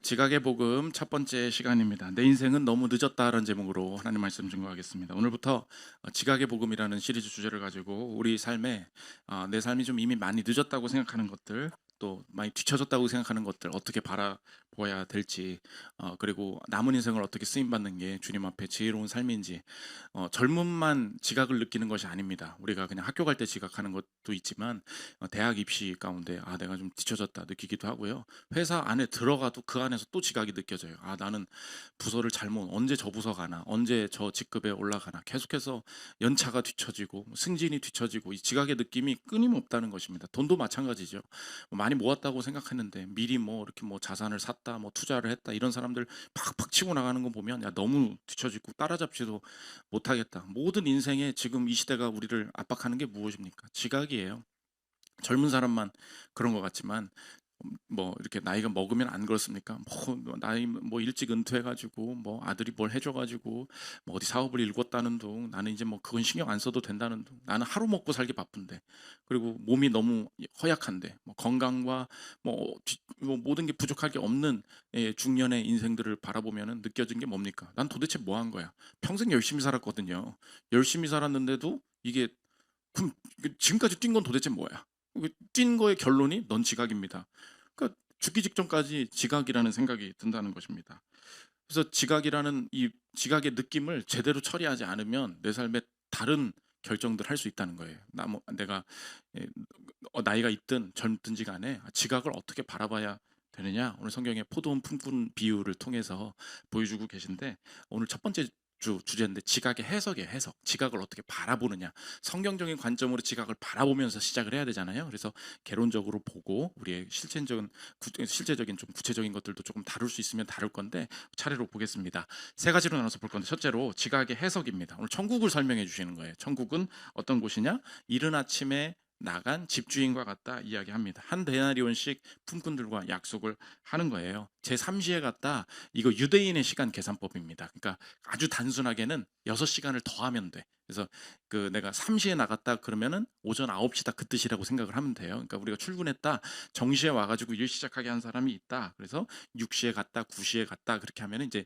지각의 복음 첫 번째 시간입니다. 내 인생은 너무 늦었다라는 제목으로 하나님 말씀 증거하겠습니다. 오늘부터 지각의 복음이라는 시리즈 주제를 가지고 우리 삶에 내 삶이 좀 이미 많이 늦었다고 생각하는 것들, 또 많이 뒤처졌다고 생각하는 것들 어떻게 바라보아야 될지, 그리고 남은 인생을 어떻게 쓰임 받는 게 주님 앞에 지혜로운 삶인지. 젊음만 지각을 느끼는 것이 아닙니다. 우리가 그냥 학교 갈 때 지각하는 것도 있지만 대학 입시 가운데 내가 좀 뒤처졌다 느끼기도 하고요. 회사 안에 들어가도 그 안에서 또 지각이 느껴져요. 나는 부서를 잘못, 언제 저 부서 가나, 언제 저 직급에 올라가나, 계속해서 연차가 뒤처지고 승진이 뒤처지고, 이 지각의 느낌이 끊임없다는 것입니다. 돈도 마찬가지죠. 많이 모았다고 생각했는데 미리 뭐 이렇게 뭐 자산을 샀다, 뭐 투자를 했다, 이런 사람들 팍팍 치고 나가는 거 보면 야, 너무 뒤처지고 따라잡지도 못하겠다. 모든 인생에 지금 이 시대가 우리를 압박하는 게 무엇입니까? 지각이에요. 젊은 사람만 그런 것 같지만 뭐 이렇게 나이가 먹으면 안 그렇습니까? 뭐 나이 뭐 일찍 은퇴해가지고 뭐 아들이 뭘 해줘가지고 뭐 어디 사업을 일궜다는 둥, 나는 이제 뭐 그건 신경 안 써도 된다는 둥, 나는 하루 먹고 살기 바쁜데, 그리고 몸이 너무 허약한데, 뭐 건강과 뭐 모든 게 부족할 게 없는 중년의 인생들을 바라보면은 느껴진 게 뭡니까? 난 도대체 뭐 한 거야? 평생 열심히 살았거든요. 열심히 살았는데도 이게, 그럼 지금까지 뛴 건 도대체 뭐야? 뛴 거의 결론이 넌 지각입니다. 그러니까 죽기 직전까지 지각이라는 생각이 든다는 것입니다. 그래서 지각이라는 이 지각의 느낌을 제대로 처리하지 않으면 내 삶에 다른 결정들 할 수 있다는 거예요. 내가 예, 나이가 있든 젊든지 간에 지각을 어떻게 바라봐야 되느냐, 오늘 성경의 포도원 품꾼 비유를 통해서 보여주고 계신데, 오늘 첫 번째 주제인데, 지각의 해석이에요. 해석. 지각을 어떻게 바라보느냐. 성경적인 관점으로 지각을 바라보면서 시작을 해야 되잖아요. 그래서 개론적으로 보고 우리의 실제적인 좀 구체적인 것들도 조금 다룰 수 있으면 다룰 건데, 차례로 보겠습니다. 세 가지로 나눠서 볼 건데, 첫째로 지각의 해석입니다. 오늘 천국을 설명해 주시는 거예요. 천국은 어떤 곳이냐? 이른 아침에 나간 집주인과 같다 이야기합니다. 한 데나리온씩 품꾼들과 약속을 하는 거예요. 제 3시에 갔다, 이거 유대인의 시간 계산법입니다. 그러니까 아주 단순하게는 6시간을 더하면 돼. 그래서 내가 3시에 나갔다 그러면은 오전 9시다, 그 뜻이라고 생각을 하면 돼요. 그러니까 우리가 출근했다, 정시에 와가지고 일 시작하게 한 사람이 있다. 그래서 6시에 갔다, 9시에 갔다, 그렇게 하면은 이제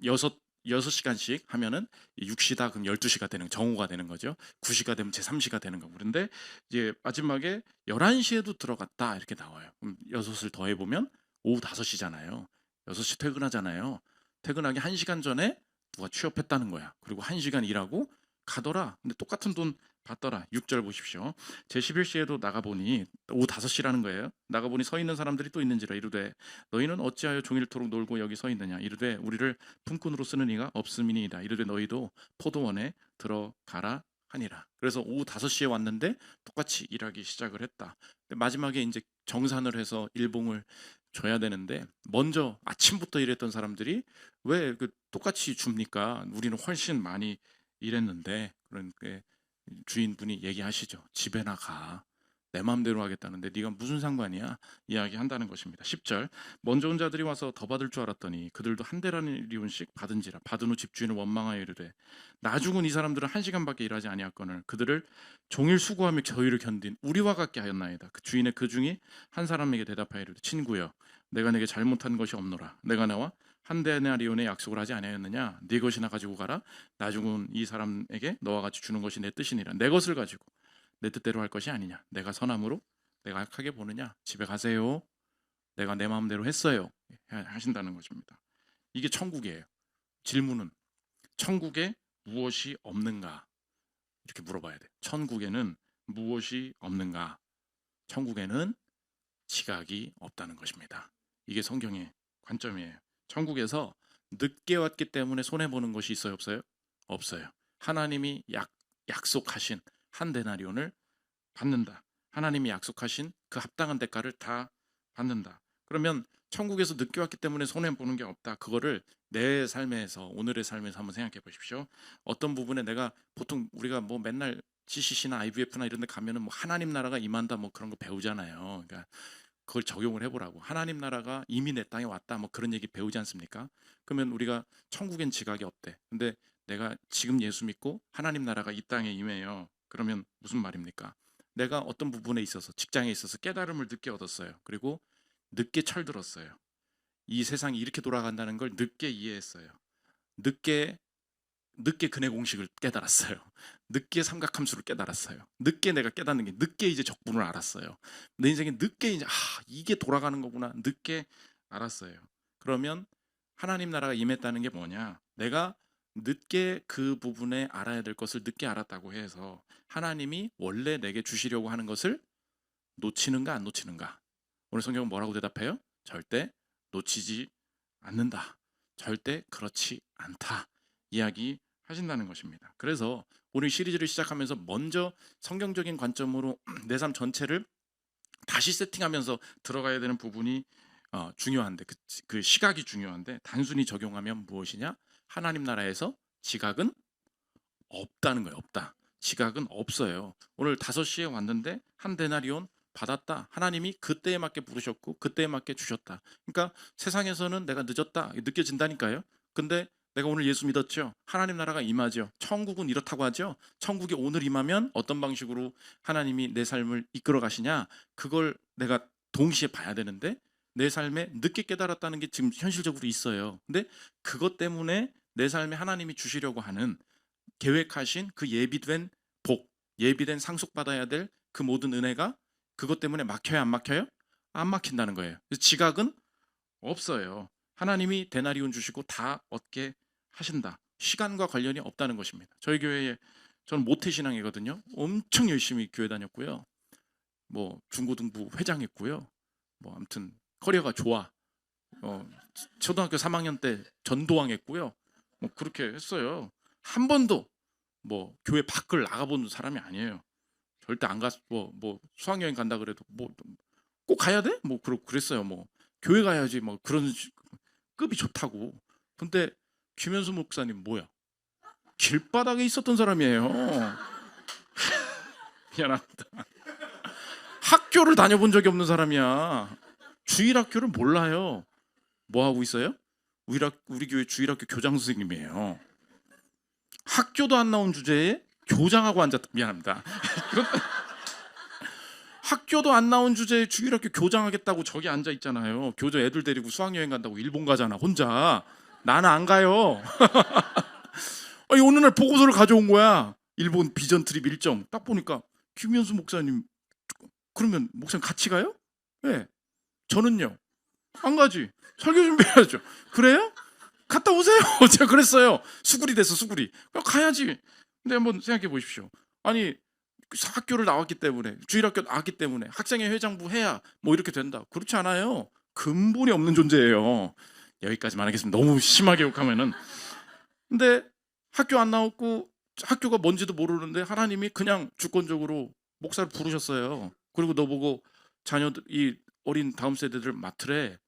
여섯 6시간씩 하면은 6시다 그럼 12시가 되는, 정오가 되는 거죠. 9시가 되면 제3시가 되는 거고. 그런데 이제 마지막에 11시에도 들어갔다 이렇게 나와요. 그럼 6을 더해 보면 오후 5시잖아요. 6시 퇴근하잖아요. 퇴근하기 1시간 전에 누가 취업했다는 거야. 그리고 1시간 일하고 가더라. 근데 똑같은 돈 받더라. 6절 보십시오. 제11시에도 나가보니, 오후 5시라는 거예요. 나가보니 서 있는 사람들이 또 있는지라 이르되 너희는 어찌하여 종일토록 놀고 여기 서 있느냐. 이르되 우리를 품꾼으로 쓰는 이가 없음이니이다. 이르되 너희도 포도원에 들어가라 하니라. 그래서 오후 5시에 왔는데 똑같이 일하기 시작을 했다. 근데 마지막에 이제 정산을 해서 일봉을 줘야 되는데, 먼저 아침부터 일했던 사람들이 왜 똑같이 줍니까? 우리는 훨씬 많이 일했는데. 그러니까 주인분이 얘기하시죠. 집에나 가. 내 마음대로 하겠다는데 네가 무슨 상관이야? 이야기한다는 것입니다. 10절. 먼저 온 자들이 와서 더 받을 줄 알았더니 그들도 한 데나리온씩 받은지라. 받은 후 집주인을 원망하여 이르되 나 죽은 이 사람들은 1시간밖에 일하지 아니하거늘 그들을 종일 수고하며 저희를 견딘 우리와 같게 하였나이다. 그 주인의 그 중에 한 사람에게 대답하여 이르되 친구여, 내가 내게 잘못한 것이 없노라. 내가 나와 한 데나리온의 약속을 하지 아니하였느냐? 네 것이나 가지고 가라. 나 죽은 이 사람에게 너와 같이 주는 것이 내 뜻이니라. 내 것을 가지고 내 뜻대로 할 것이 아니냐? 내가 선함으로 내가 악하게 보느냐? 집에 가세요. 내가 내 마음대로 했어요. 하신다는 것입니다. 이게 천국이에요. 질문은 천국에 무엇이 없는가? 이렇게 물어봐야 돼. 천국에는 무엇이 없는가? 천국에는 지각이 없다는 것입니다. 이게 성경의 관점이에요. 천국에서 늦게 왔기 때문에 손해 보는 것이 있어요, 없어요? 없어요. 하나님이 약속하신 한 데나리온을 받는다. 하나님이 약속하신 그 합당한 대가를 다 받는다. 그러면 천국에서 늦게 왔기 때문에 손해 보는 게 없다. 그거를 내 삶에서, 오늘의 삶에서 한번 생각해 보십시오. 어떤 부분에 내가, 보통 우리가 뭐 맨날 CCC나 IVF나 이런 데 가면은 뭐 하나님 나라가 임한다 뭐 그런 거 배우잖아요. 그러니까 그걸 적용을 해보라고. 하나님 나라가 이미 내 땅에 왔다 뭐 그런 얘기 배우지 않습니까? 그러면 우리가 천국엔 지각이 없대. 근데 내가 지금 예수 믿고 하나님 나라가 이 땅에 임해요. 그러면 무슨 말입니까? 내가 어떤 부분에 있어서, 직장에 있어서 깨달음을 늦게 얻었어요. 그리고 늦게 철들었어요. 이 세상이 이렇게 돌아간다는 걸 늦게 이해했어요. 늦게 근해 공식을 깨달았어요. 늦게 삼각함수를 깨달았어요. 늦게 내가 깨닫는 게 늦게 이제 적분을 알았어요. 내 인생에 늦게 이제 이게 돌아가는 거구나 늦게 알았어요. 그러면 하나님 나라가 임했다는 게 뭐냐? 내가 늦게 그 부분에 알아야 될 것을 늦게 알았다고 해서 하나님이 원래 내게 주시려고 하는 것을 놓치는가 안 놓치는가? 오늘 성경은 뭐라고 대답해요? 절대 놓치지 않는다. 절대 그렇지 않다. 이야기 하신다는 것입니다. 그래서 오늘 시리즈를 시작하면서 먼저 성경적인 관점으로 내 삶 전체를 다시 세팅하면서 들어가야 되는 부분이 중요한데 그 시각이 중요한데 단순히 적용하면 무엇이냐? 하나님 나라에서 지각은 없다는 거예요. 없다. 지각은 없어요. 오늘 5시에 왔는데 한 데나리온 받았다. 하나님이 그때에 맞게 부르셨고 그때에 맞게 주셨다. 그러니까 세상에서는 내가 늦었다 느껴진다니까요. 근데 내가 오늘 예수 믿었죠. 하나님 나라가 임하죠. 천국은 이렇다고 하죠. 천국이 오늘 임하면 어떤 방식으로 하나님이 내 삶을 이끌어 가시냐? 그걸 내가 동시에 봐야 되는데 내 삶에 늦게 깨달았다는 게 지금 현실적으로 있어요. 근데 그것 때문에 내 삶에 하나님이 주시려고 하는 계획하신 그 예비된 복, 예비된 상속받아야 될 그 모든 은혜가 그것 때문에 막혀요, 안 막혀요? 안 막힌다는 거예요. 지각은 없어요. 하나님이 데나리온 주시고 다 얻게 하신다. 시간과 관련이 없다는 것입니다. 저희 교회에 저는 모태신앙이거든요. 엄청 열심히 교회 다녔고요. 뭐 중고등부 회장했고요. 뭐 아무튼 커리어가 좋아. 초등학교 3학년 때 전도왕했고요. 뭐 그렇게 했어요. 한 번도 뭐 교회 밖을 나가본 사람이 아니에요. 절대 안 갔. 뭐 수학여행 간다 그래도 뭐 꼭 가야 돼? 뭐 그랬어요. 뭐 교회 가야지. 뭐 그런 급이 좋다고. 근데 김현수 목사님 뭐야? 길바닥에 있었던 사람이에요. 미안합니다. 학교를 다녀본 적이 없는 사람이야. 주일학교를 몰라요. 뭐 하고 있어요? 우리 교회 주일학교 교장 선생님이에요. 학교도 안 나온 주제에 교장하고 앉았다. 미안합니다. 학교도 안 나온 주제에 주일학교 교장하겠다고 저기 앉아 있잖아요. 교장 애들 데리고 수학여행 간다고 일본 가잖아 혼자. 나는 안 가요. 아니, 어느 날 보고서를 가져온 거야. 일본 비전 트립 일정. 딱 보니까 김현수 목사님 그러면 목사님 같이 가요? 네. 저는요. 안 가지. 설교 준비해야죠. 그래요? 갔다 오세요. 제가 그랬어요. 수구리 됐어 수구리. 가야지. 근데 한번 생각해 보십시오. 아니 학교를 나왔기 때문에 주일학교 나왔기 때문에 학생회 회장부 해야 뭐 이렇게 된다. 그렇지 않아요. 근본이 없는 존재예요. 여기까지만 하겠습니다. 너무 심하게 욕하면은. 근데 학교 안 나왔고 학교가 뭔지도 모르는데 하나님이 그냥 주권적으로 목사를 부르셨어요. 그리고 너 보고 자녀들 이 어린 다음 세대들 맡으래.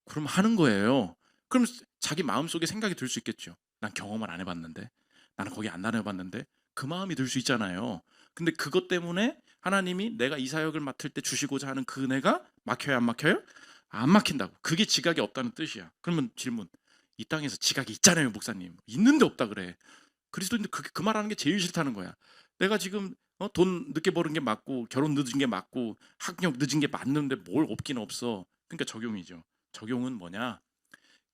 그럼 하는 거예요. 그럼 자기 마음속에 생각이 들 수 있겠죠. 난 경험을 안 해봤는데 나는 거기 안 다녀봤는데 그 마음이 들 수 있잖아요. 근데 그것 때문에 하나님이 내가 이 사역을 맡을 때 주시고자 하는 그 은혜가 막혀요 안 막혀요? 안 막힌다고. 그게 지각이 없다는 뜻이야. 그러면 질문. 이 땅에서 지각이 있잖아요 목사님. 있는데 없다 그래. 그리스도인들 그 말하는 게 제일 싫다는 거야. 내가 지금 돈 늦게 버는 게 맞고 결혼 늦은 게 맞고 학력 늦은 게 맞는데 뭘 없긴 없어. 그러니까 적용이죠. 적용은 뭐냐?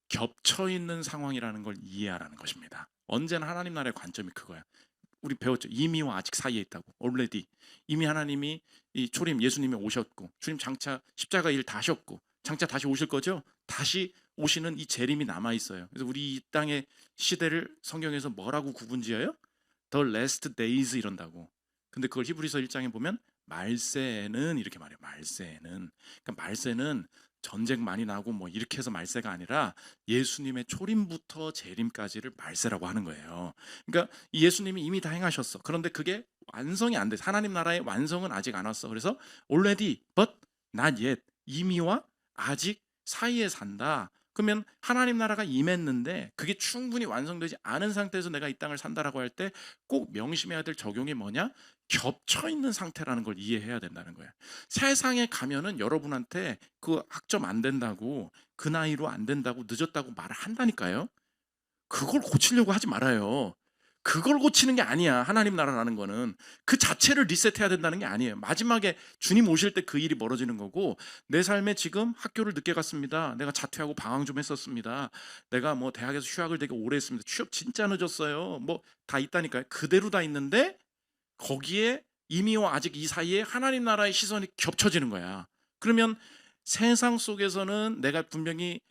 겹쳐 있는 상황이라는 걸 이해하라는 것입니다. 언제나 하나님 나라의 관점이 그거야. 우리 배웠죠. 이미와 아직 사이에 있다고. already. 이미 하나님이 이 초림 예수님이 오셨고 주님 장차 십자가 일 다 하셨고 장차 다시 오실 거죠. 다시 오시는 이 재림이 남아 있어요. 그래서 우리 이 땅의 시대를 성경에서 뭐라고 구분지어요? The last days 이런다고. 근데 그걸 히브리서 1장에 보면 말세에는 이렇게 말해요. 말세에는. 그러니까 말세는 전쟁 많이 나고 뭐 이렇게 해서 말세가 아니라 예수님의 초림부터 재림까지를 말세라고 하는 거예요. 그러니까 예수님이 이미 다 행하셨어. 그런데 그게 완성이 안 돼. 하나님 나라의 완성은 아직 안 왔어. 그래서 already but not yet. 이미와 아직 사이에 산다. 그러면 하나님 나라가 임했는데 그게 충분히 완성되지 않은 상태에서 내가 이 땅을 산다라고 할 때 꼭 명심해야 될 적용이 뭐냐? 겹쳐 있는 상태라는 걸 이해해야 된다는 거야. 세상에 가면은 여러분한테 그 학점 안 된다고 그 나이로 안 된다고 늦었다고 말을 한다니까요. 그걸 고치려고 하지 말아요. 그걸 고치는 게 아니야. 하나님 나라라는 거는 그 자체를 리셋해야 된다는 게 아니에요. 마지막에 주님 오실 때 그 일이 벌어지는 거고, 내 삶에 지금 학교를 늦게 갔습니다. 내가 자퇴하고 방황 좀 했었습니다. 내가 뭐 대학에서 휴학을 되게 오래 했습니다. 취업 진짜 늦었어요. 뭐 다 있다니까요. 그대로 다 있는데 거기에 이미와 아직 이 사이에 하나님 나라의 시선이 겹쳐지는 거야. 그러면 세상 속에서는 내가 분명히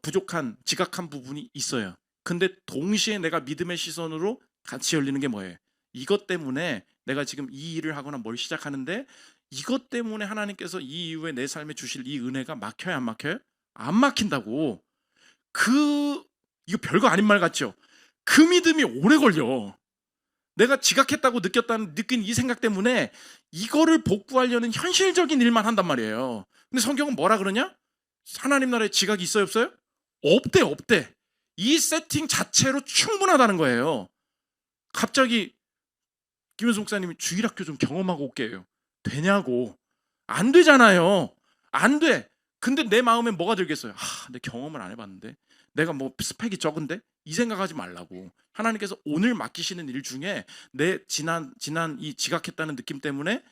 부족한 지각한 부분이 있어요. 근데 동시에 내가 믿음의 시선으로 같이 열리는 게 뭐예요? 이것 때문에 내가 지금 이 일을 하거나 뭘 시작하는데, 이것 때문에 하나님께서 이 이후에 내 삶에 주실 이 은혜가 막혀요, 안 막혀요? 안 막힌다고. 그 이거 별거 아닌 말 같죠? 그 믿음이 오래 걸려. 내가 지각했다고 느낀 이 생각 때문에 이거를 복구하려는 현실적인 일만 한단 말이에요. 근데 성경은 뭐라 그러냐? 하나님 나라에 지각이 있어요, 없어요? 없대, 없대. 이 세팅 자체로 충분하다는 거예요. 갑자기 김현수 목사님이 주일학교 좀 경험하고 올게요. 되냐고. 안 되잖아요. 안 돼. 근데 내 마음에 뭐가 들겠어요? 내 경험을 안 해봤는데, 내가 뭐 스펙이 적은데, 이 생각하지 말라고. 하나님께서 오늘 맡기시는 일 중에 내 지난 이 지각했다는 느낌 때문에,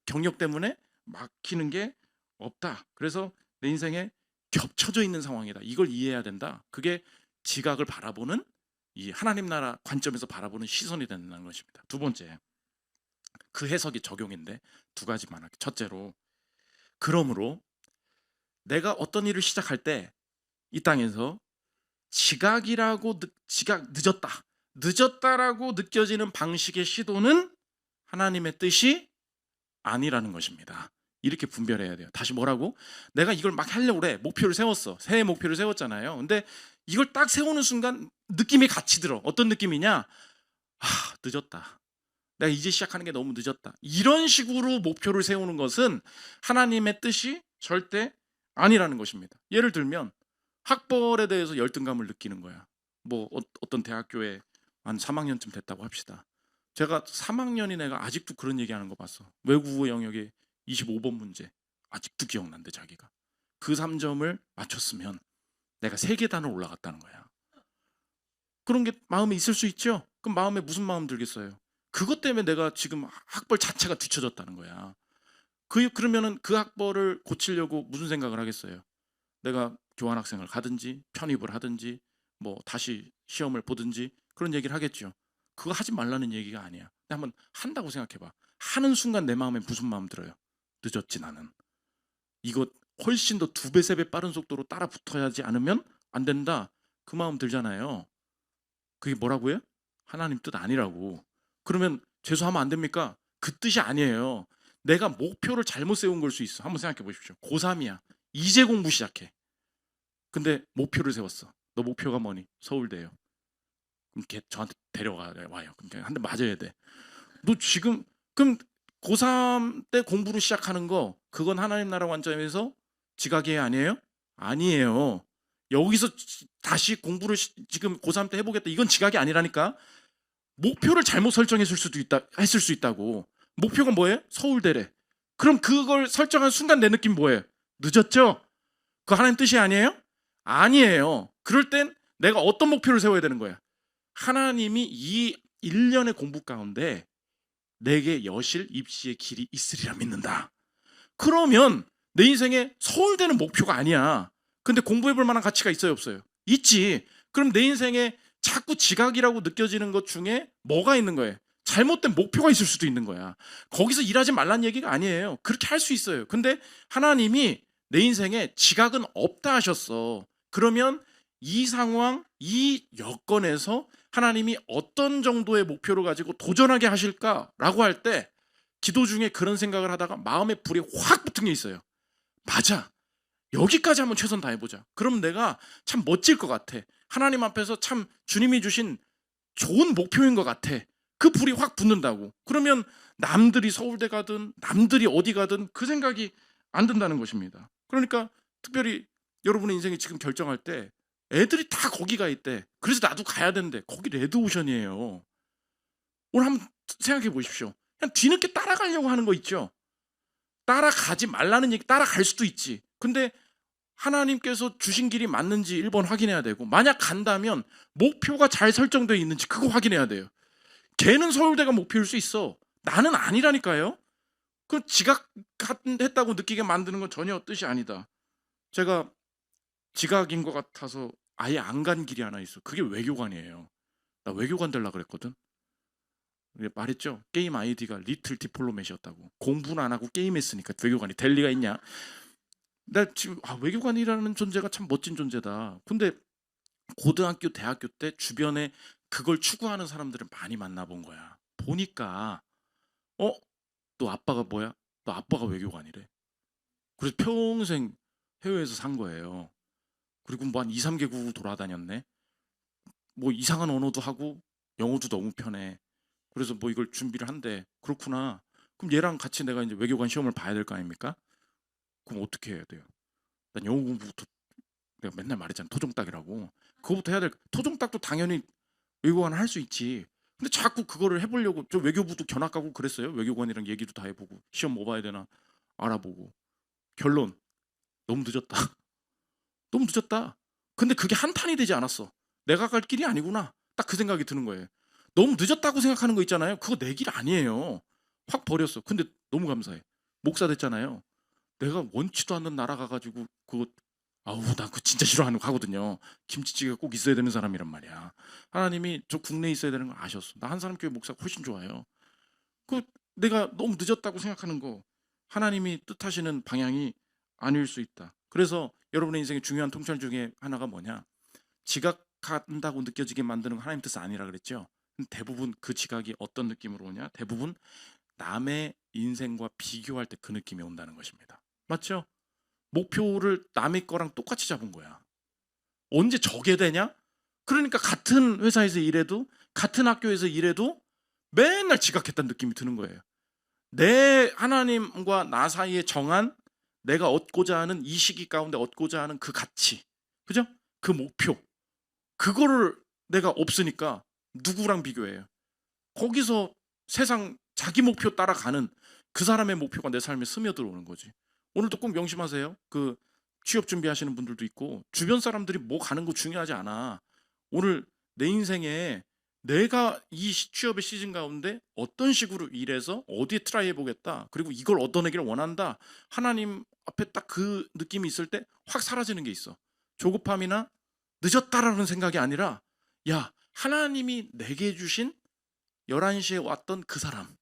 경력 때문에 막히는 게 없다. 그래서 내 인생에 겹쳐져 있는 상황이다. 이걸 이해해야 된다. 그게 지각을 바라보는, 이 하나님 나라 관점에서 바라보는 시선이 된다는 것입니다. 두 번째, 그 해석이 적용인데 두 가지만 할게요. 첫째로, 그러므로 내가 어떤 일을 시작할 때 이 땅에서 늦었다라고 느껴지는 방식의 시도는 하나님의 뜻이 아니라는 것입니다. 이렇게 분별해야 돼요. 다시 뭐라고? 내가 이걸 막 하려고 그래. 목표를 세웠어. 새해 목표를 세웠잖아요. 근데 이걸 딱 세우는 순간 느낌이 같이 들어. 어떤 느낌이냐? 늦었다. 내가 이제 시작하는 게 너무 늦었다. 이런 식으로 목표를 세우는 것은 하나님의 뜻이 절대 아니라는 것입니다. 예를 들면 학벌에 대해서 열등감을 느끼는 거야. 뭐 어떤 대학교에 한 3학년쯤 됐다고 합시다. 제가 3학년인 애가 아직도 그런 얘기하는 거 봤어. 외국어 영역에 25번 문제 아직도 기억난대. 자기가 그 3점을 맞췄으면 내가 3계단을 올라갔다는 거야. 그런 게 마음에 있을 수 있죠. 그럼 마음에 무슨 마음 들겠어요? 그것 때문에 내가 지금 학벌 자체가 뒤쳐졌다는 거야. 그러면은 그 학벌을 고치려고 무슨 생각을 하겠어요? 내가 교환학생을 가든지 편입을 하든지 뭐 다시 시험을 보든지 그런 얘기를 하겠죠. 그거 하지 말라는 얘기가 아니야. 근데 한번 한다고 생각해봐. 하는 순간 내 마음에 무슨 마음 들어요? 늦었지 나는. 이거 훨씬 더 2배, 3배 빠른 속도로 따라 붙어야지 않으면 안 된다. 그 마음 들잖아요. 그게 뭐라고요? 하나님 뜻 아니라고. 그러면 재수하면 안 됩니까? 그 뜻이 아니에요. 내가 목표를 잘못 세운 걸 수 있어. 한번 생각해 보십시오. 고3이야. 이제 공부 시작해. 근데 목표를 세웠어. 너 목표가 뭐니? 서울대요. 그럼 걔 저한테 데려와요. 그럼 한 대 맞아야 돼. 너 지금 그럼 고3 때 공부를 시작하는 거, 그건 하나님 나라 관점에서 지각이 아니에요? 아니에요. 여기서 다시 공부를 지금 고3 때 해보겠다. 이건 지각이 아니라니까. 목표를 잘못 설정했을 수 있다고. 목표가 뭐예요? 서울대래. 그럼 그걸 설정한 순간 내 느낌 뭐예요? 늦었죠? 그거 하나님 뜻이 아니에요? 아니에요. 그럴 땐 내가 어떤 목표를 세워야 되는 거야? 하나님이 이 1년의 공부 가운데 내게 여실 입시의 길이 있으리라 믿는다. 그러면 내 인생에 서울대는 목표가 아니야. 근데 공부해볼 만한 가치가 있어요, 없어요? 있지. 그럼 내 인생에 자꾸 지각이라고 느껴지는 것 중에 뭐가 있는 거예요? 잘못된 목표가 있을 수도 있는 거야. 거기서 일하지 말란 얘기가 아니에요. 그렇게 할 수 있어요. 근데 하나님이 내 인생에 지각은 없다 하셨어. 그러면 이 상황, 이 여건에서 하나님이 어떤 정도의 목표를 가지고 도전하게 하실까라고 할 때, 기도 중에 그런 생각을 하다가 마음에 불이 확 붙은 게 있어요. 맞아. 여기까지 한번 최선 다해보자. 그럼 내가 참 멋질 것 같아. 하나님 앞에서 참 주님이 주신 좋은 목표인 것 같아. 그 불이 확 붙는다고. 그러면 남들이 서울대 가든 남들이 어디 가든 그 생각이 안 든다는 것입니다. 그러니까 특별히 여러분의 인생이 지금 결정할 때 애들이 다 거기 가 있대. 그래서 나도 가야 되는데 거기 레드오션이에요. 오늘 한번 생각해 보십시오. 그냥 뒤늦게 따라가려고 하는 거 있죠. 따라가지 말라는 얘기, 따라갈 수도 있지. 근데 하나님께서 주신 길이 맞는지 1번 확인해야 되고, 만약 간다면 목표가 잘 설정되어 있는지 그거 확인해야 돼요. 걔는 서울대가 목표일 수 있어. 나는 아니라니까요. 그 지각했다고 느끼게 만드는 건 전혀 뜻이 아니다. 제가 지각인 것 같아서 아예 안 간 길이 하나 있어. 그게 외교관이에요. 나 외교관 되려고 그랬거든. 말했죠. 게임 아이디가 리틀 디플로맷이었다고. 공부는 안 하고 게임했으니까 외교관이 될 리가 있냐. 나 지금 외교관이라는 존재가 참 멋진 존재다. 근데 고등학교, 대학교 때 주변에 그걸 추구하는 사람들을 많이 만나본 거야. 보니까 너 아빠가 뭐야? 너 아빠가 외교관이래. 그래서 평생 해외에서 산 거예요. 그리고 뭐 한 2, 3개국 돌아다녔네. 뭐 이상한 언어도 하고 영어도 너무 편해. 그래서 뭐 이걸 준비를 한대. 그렇구나. 그럼 얘랑 같이 내가 이제 외교관 시험을 봐야 될 거 아닙니까? 그럼 어떻게 해야 돼요? 난 영어 공부부터, 내가 맨날 말했잖아. 토종딱이라고. 그거부터 해야 될. 토종딱도 당연히 외교관 할 수 있지. 근데 자꾸 그거를 해보려고. 저 외교부도 견학 가고 그랬어요. 외교관이랑 얘기도 다 해보고 시험 뭐 봐야 되나 알아보고. 결론 너무 늦었다. 너무 늦었다. 근데 그게 한탄이 되지 않았어. 내가 갈 길이 아니구나. 딱 그 생각이 드는 거예요. 너무 늦었다고 생각하는 거 있잖아요. 그거 내 길 아니에요. 확 버렸어. 근데 너무 감사해. 목사 됐잖아요. 내가 원치도 않는 나라 가가지고 그거, 나 그거 진짜 싫어하는 거 하거든요. 김치찌개가 꼭 있어야 되는 사람이란 말이야. 하나님이 저 국내에 있어야 되는 거 아셨어. 나 한 사람 교회 목사가 훨씬 좋아요. 그 내가 너무 늦었다고 생각하는 거, 하나님이 뜻하시는 방향이 아닐 수 있다. 그래서 여러분의 인생의 중요한 통찰 중에 하나가 뭐냐? 지각한다고 느껴지게 만드는 거 하나님 뜻 아니라 그랬죠. 대부분 그 지각이 어떤 느낌으로 오냐? 대부분 남의 인생과 비교할 때 그 느낌이 온다는 것입니다. 맞죠? 목표를 남의 거랑 똑같이 잡은 거야. 언제 저게 되냐? 그러니까 같은 회사에서 일해도, 같은 학교에서 일해도 맨날 지각했다는 느낌이 드는 거예요. 내 하나님과 나 사이에 정한, 내가 얻고자 하는, 이 시기 가운데 얻고자 하는 그 가치, 그죠? 그 목표, 그거를 내가 없으니까 누구랑 비교해요? 거기서 세상 자기 목표 따라가는 그 사람의 목표가 내 삶에 스며들어오는 거지. 오늘도 꼭 명심하세요. 그 취업 준비하시는 분들도 있고, 주변 사람들이 뭐 가는 거 중요하지 않아. 오늘 내 인생에 내가 이 취업의 시즌 가운데 어떤 식으로 일해서 어디에 트라이 해보겠다, 그리고 이걸 얻어내기를 원한다, 하나님 앞에 딱 그 느낌이 있을 때 확 사라지는 게 있어. 조급함이나 늦었다라는 생각이 아니라, 야, 하나님이 내게 주신 11시에 왔던 그 사람,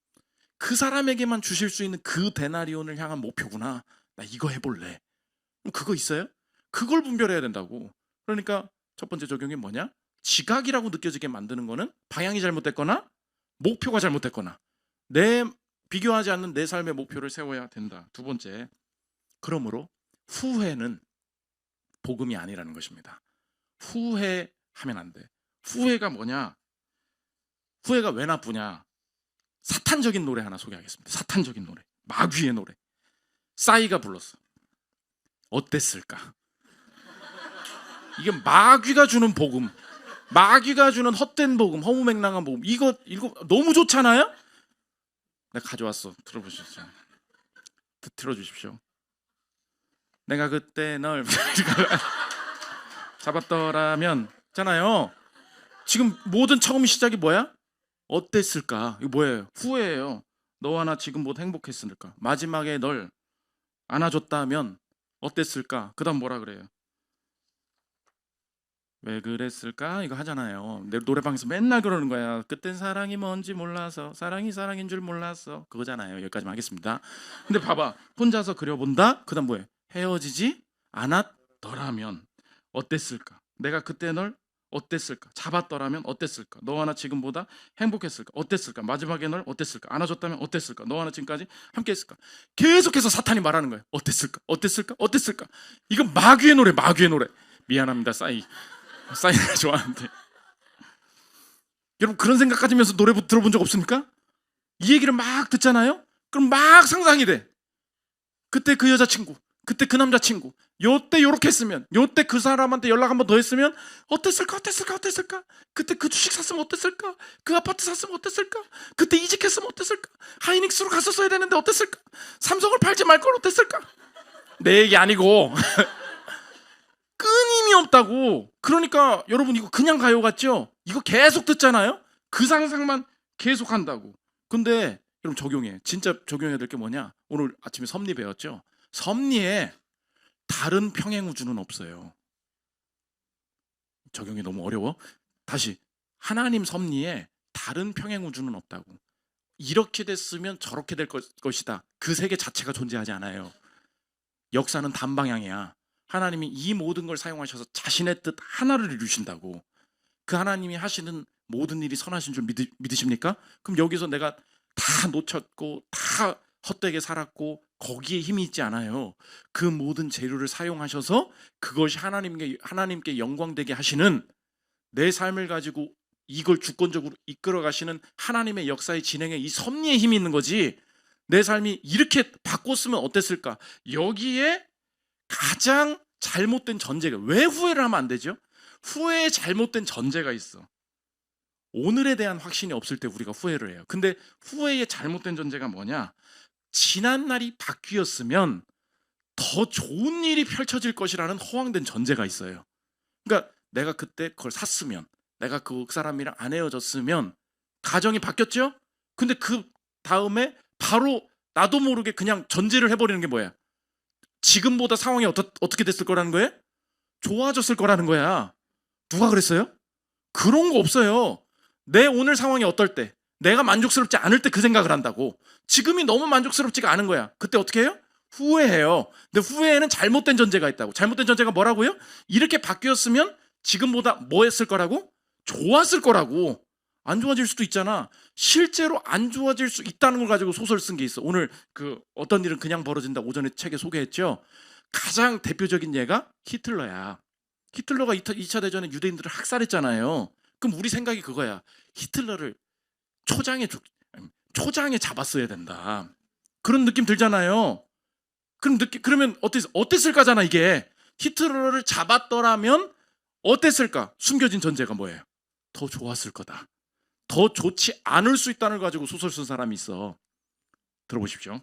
그 사람에게만 주실 수 있는 그 데나리온을 향한 목표구나. 나 이거 해볼래. 그럼 그거 있어요? 그걸 분별해야 된다고. 그러니까 첫 번째 적용이 뭐냐? 지각이라고 느껴지게 만드는 거는 방향이 잘못됐거나 목표가 잘못됐거나 비교하지 않는 내 삶의 목표를 세워야 된다. 두 번째, 그러므로 후회는 복음이 아니라는 것입니다. 후회하면 안 돼. 후회가 뭐냐? 후회가 왜 나쁘냐? 사탄적인 노래 하나 소개하겠습니다. 사탄적인 노래, 마귀의 노래. 싸이가 불렀어. 어땠을까? 이게 마귀가 주는 복음, 마귀가 주는 헛된 복음, 허무맹랑한 복음. 이거 너무 좋잖아요. 내가 가져왔어. 들어보시죠. 들어주십시오. 내가 그때 널 잡았더라면 잖아요. 지금 모든 처음 시작이 뭐야? 어땠을까? 이거 뭐예요? 후회예요. 너와 나 지금 모두 행복했을까? 마지막에 널 안아줬다면 어땠을까? 그 다음 뭐라 그래요? 왜 그랬을까? 이거 하잖아요. 내 노래방에서 맨날 그러는 거야. 그땐 사랑이 뭔지 몰라서, 사랑이 사랑인 줄 몰랐어. 그거잖아요. 여기까지만 하겠습니다. 근데 봐봐, 혼자서 그려본다? 그 다음 뭐예요? 헤어지지 않았더라면 어땠을까? 내가 그때 널 어땠을까? 잡았더라면 어땠을까? 너와 나 지금보다 행복했을까? 어땠을까? 마지막에 널 어땠을까? 안아줬다면 어땠을까? 너와 나 지금까지 함께했을까? 계속해서 사탄이 말하는 거예요. 어땠을까? 어땠을까? 어땠을까? 이건 마귀의 노래, 마귀의 노래. 미안합니다, 싸이가 좋아하는데. 여러분 그런 생각 가지면서 노래 들어본 적 없습니까? 이 얘기를 막 듣잖아요. 그럼 막 상상이 돼. 그때 그 여자친구, 그때 그 남자친구, 요때 요렇게 했으면, 요때 그 사람한테 연락 한 번 더 했으면 어땠을까? 어땠을까? 어땠을까? 그때 그 주식 샀으면 어땠을까? 그 아파트 샀으면 어땠을까? 그때 이직했으면 어땠을까? 하이닉스로 갔었어야 되는데 어땠을까? 삼성을 팔지 말 걸 어땠을까? 내 얘기 아니고 없다고. 그러니까 여러분 이거 그냥 가요 같죠? 이거 계속 듣잖아요. 그 상상만 계속 한다고. 근데 여러분 적용해. 진짜 적용해야 될 게 뭐냐? 오늘 아침에 섭리 배웠죠? 섭리에 다른 평행 우주는 없어요. 적용이 너무 어려워? 다시, 하나님 섭리에 다른 평행 우주는 없다고. 이렇게 됐으면 저렇게 될 것이다. 그 세계 자체가 존재하지 않아요. 역사는 단방향이야. 하나님이 이 모든 걸 사용하셔서 자신의 뜻 하나를 이루신다고. 그 하나님이 하시는 모든 일이 선하신 줄 믿으십니까? 그럼 여기서 내가 다 놓쳤고 다 헛되게 살았고 거기에 힘이 있지 않아요. 그 모든 재료를 사용하셔서 그것이 하나님께 영광되게 하시는, 내 삶을 가지고 이걸 주권적으로 이끌어 가시는 하나님의 역사의 진행에 이 섭리에 힘이 있는 거지. 내 삶이 이렇게 바꿨으면 어땠을까? 여기에 가장 잘못된 전제가, 왜 후회를 하면 안 되죠? 후회에 잘못된 전제가 있어. 오늘에 대한 확신이 없을 때 우리가 후회를 해요. 근데 후회의 잘못된 전제가 뭐냐? 지난 날이 바뀌었으면 더 좋은 일이 펼쳐질 것이라는 허황된 전제가 있어요. 그러니까 내가 그때 그걸 샀으면, 내가 그 사람이랑 안 헤어졌으면 가정이 바뀌었죠? 근데 그 다음에 바로 나도 모르게 그냥 전제를 해버리는 게 뭐야? 지금보다 상황이 어떻게 됐을 거라는 거예요? 좋아졌을 거라는 거야. 누가 그랬어요? 그런 거 없어요. 내 오늘 상황이 어떨 때, 내가 만족스럽지 않을 때 그 생각을 한다고. 지금이 너무 만족스럽지가 않은 거야. 그때 어떻게 해요? 후회해요. 근데 후회에는 잘못된 전제가 있다고. 잘못된 전제가 뭐라고요? 이렇게 바뀌었으면 지금보다 뭐 했을 거라고? 좋았을 거라고. 안 좋아질 수도 있잖아. 실제로 안 좋아질 수 있다는 걸 가지고 소설 쓴 게 있어. 오늘 그 어떤 일은 그냥 벌어진다 오전에 책에 소개했죠. 가장 대표적인 예가 히틀러야. 히틀러가 2차 대전에 유대인들을 학살했잖아요. 그럼 우리 생각이 그거야. 히틀러를 초장에 잡았어야 된다. 그런 느낌 들잖아요. 그러면 어땠을까잖아 이게. 히틀러를 잡았더라면 어땠을까? 숨겨진 전제가 뭐예요? 더 좋았을 거다. 더 좋지 않을 수 있다는 걸 가지고 소설 쓴 사람이 있어. 들어보십시오.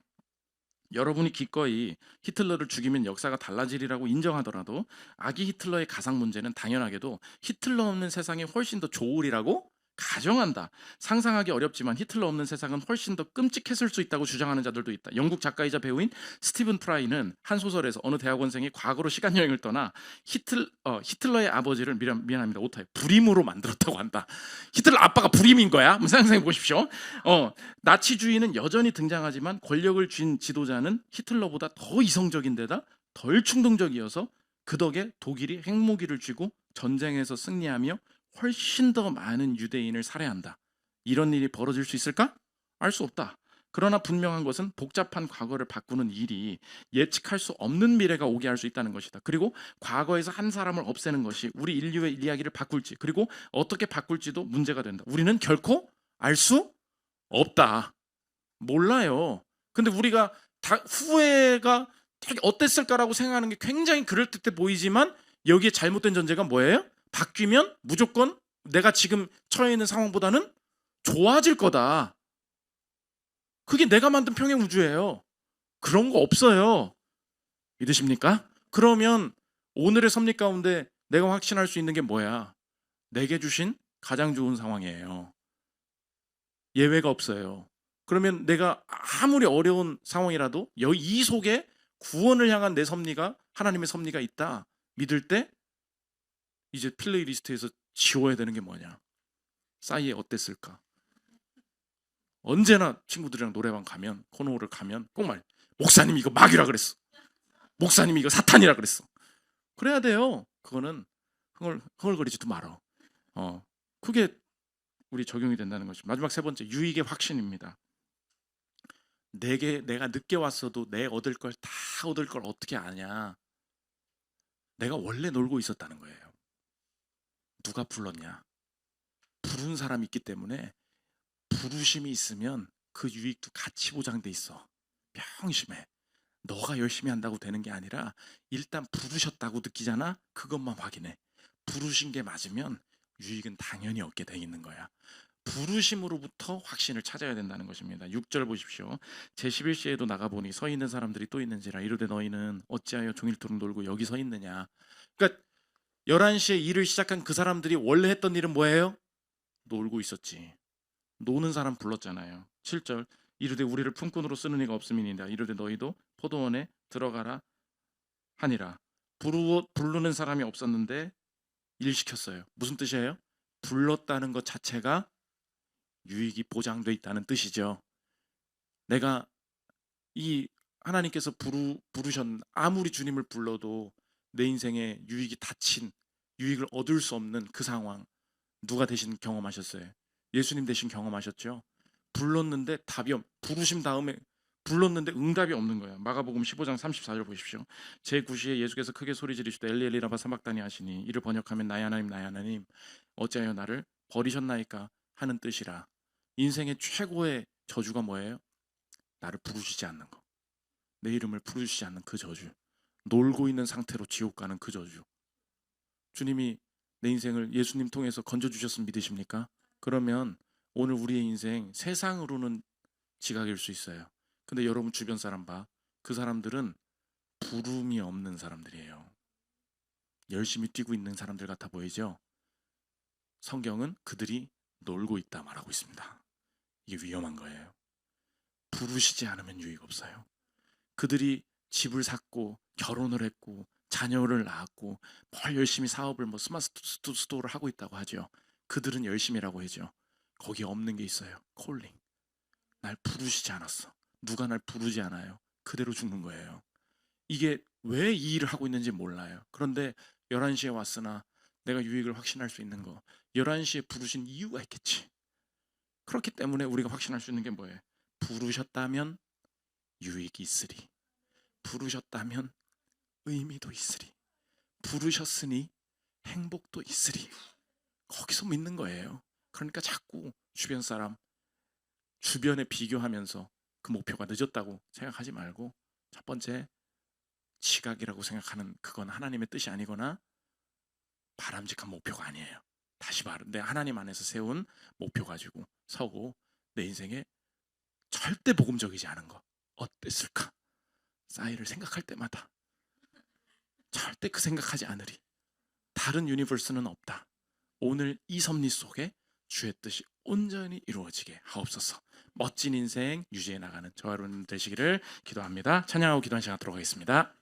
여러분이 기꺼이 히틀러를 죽이면 역사가 달라지리라고 인정하더라도 아기 히틀러의 가상 문제는 당연하게도 히틀러 없는 세상이 훨씬 더 좋으리라고 가정한다. 상상하기 어렵지만 히틀러 없는 세상은 훨씬 더 끔찍했을 수 있다고 주장하는 자들도 있다. 영국 작가이자 배우인 스티븐 프라이는 한 소설에서 어느 대학원생이 과거로 시간 여행을 떠나 히틀러의 아버지를 미안합니다 오타에 불임으로 만들었다고 한다. 히틀러 아빠가 불임인 거야? 한번 생각해 보십시오. 나치주의는 여전히 등장하지만 권력을 쥔 지도자는 히틀러보다 더 이성적인데다 덜 충동적이어서 그 덕에 독일이 핵무기를 쥐고 전쟁에서 승리하며 훨씬 더 많은 유대인을 살해한다. 이런 일이 벌어질 수 있을까? 알 수 없다. 그러나 분명한 것은 복잡한 과거를 바꾸는 일이 예측할 수 없는 미래가 오게 할 수 있다는 것이다. 그리고 과거에서 한 사람을 없애는 것이 우리 인류의 이야기를 바꿀지, 그리고 어떻게 바꿀지도 문제가 된다. 우리는 결코 알 수 없다. 몰라요. 근데 우리가 후회가 되게 어땠을까라고 생각하는 게 굉장히 그럴듯해 보이지만 여기에 잘못된 전제가 뭐예요? 바뀌면 무조건 내가 지금 처해 있는 상황보다는 좋아질 거다. 그게 내가 만든 평행 우주예요. 그런 거 없어요. 믿으십니까? 그러면 오늘의 섭리 가운데 내가 확신할 수 있는 게 뭐야? 내게 주신 가장 좋은 상황이에요. 예외가 없어요. 그러면 내가 아무리 어려운 상황이라도 이 속에 구원을 향한 내 섭리가, 하나님의 섭리가 있다 믿을 때 이제 플레이리스트에서 지워야 되는 게 뭐냐? 싸이에 어땠을까? 언제나 친구들이랑 노래방 가면, 코너를 가면 꼭 말, 목사님이 이거 마귀라 그랬어. 목사님이 이거 사탄이라 그랬어. 그래야 돼요. 그거는 흥얼거리지도 말어. 그게 우리 적용이 된다는 것이. 마지막 세 번째, 유익의 확신입니다. 내가 늦게 왔어도 내 얻을 걸 다 얻을 걸 어떻게 아냐? 내가 원래 놀고 있었다는 거예요. 누가 불렀냐? 부른 사람이 있기 때문에 부르심이 있으면 그 유익도 같이 보장돼 있어. 명심해. 너가 열심히 한다고 되는 게 아니라 일단 부르셨다고 느끼잖아? 그것만 확인해. 부르신 게 맞으면 유익은 당연히 얻게 돼 있는 거야. 부르심으로부터 확신을 찾아야 된다는 것입니다. 6절 보십시오. 제11시에도 나가보니 서 있는 사람들이 또 있는지라 이르되 너희는 어찌하여 종일토록 놀고 여기 서 있느냐. 그러니까 11시에 일을 시작한 그 사람들이 원래 했던 일은 뭐예요? 놀고 있었지. 노는 사람 불렀잖아요. 7절 이르되 우리를 품꾼으로 쓰는 이가 없음이니이다. 이르되 너희도 포도원에 들어가라 하니라. 부르는 사람이 없었는데 일 시켰어요. 무슨 뜻이에요? 불렀다는 것 자체가 유익이 보장돼 있다는 뜻이죠. 내가 이 하나님께서 부르셨 아무리 주님을 불러도 내 인생에 유익이 닫힌 유익을 얻을 수 없는 그 상황 누가 대신 경험하셨어요? 예수님 대신 경험하셨죠. 불렀는데 부르심 다음에 불렀는데 응답이 없는 거예요. 마가복음 15장 34절 보십시오. 제9시에 예수께서 크게 소리 지르시되 엘리 엘리 라마 사박다니 하시니 이를 번역하면 나의 하나님 나의 하나님 어찌하여 나를 버리셨나이까 하는 뜻이라. 인생의 최고의 저주가 뭐예요? 나를 부르시지 않는 거. 내 이름을 부르시지 않는 그 저주. 놀고 있는 상태로 지옥 가는 그 저주. 주님이 내 인생을 예수님 통해서 건져주셨으면 믿으십니까? 그러면 오늘 우리의 인생 세상으로는 지각일 수 있어요. 근데 여러분 주변 사람 봐. 그 사람들은 부름이 없는 사람들이에요. 열심히 뛰고 있는 사람들 같아 보이죠? 성경은 그들이 놀고 있다 말하고 있습니다. 이게 위험한 거예요. 부르시지 않으면 유익 없어요. 그들이 집을 샀고 결혼을 했고 자녀를 낳았고 뭘 열심히 사업을 스마트 스토어를 하고 있다고 하죠. 그들은 열심히라고 하죠. 거기에 없는 게 있어요. 콜링. 날 부르시지 않았어. 누가 날 부르지 않아요. 그대로 죽는 거예요. 이게 왜 이 일을 하고 있는지 몰라요. 그런데 11시에 왔으나 내가 유익을 확신할 수 있는 거 11시에 부르신 이유가 있겠지. 그렇기 때문에 우리가 확신할 수 있는 게 뭐예요? 부르셨다면 유익이 있으리. 부르셨다면 의미도 있으리. 부르셨으니 행복도 있으리. 거기서 믿는 거예요. 그러니까 자꾸 주변 사람 주변에 비교하면서 그 목표가 늦었다고 생각하지 말고 첫 번째 지각이라고 생각하는 그건 하나님의 뜻이 아니거나 바람직한 목표가 아니에요. 다시 말해 내 하나님 안에서 세운 목표 가지고 서고 내 인생에 절대 복음적이지 않은 거 어땠을까? 싸이를 생각할 때마다 절대 그 생각하지 않으리. 다른 유니버스는 없다. 오늘 이 섭리 속에 주의 뜻이 온전히 이루어지게 하옵소서. 멋진 인생 유지해 나가는 저와 여러분 되시기를 기도합니다. 찬양하고 기도하는 시간 갖도록 하겠습니다.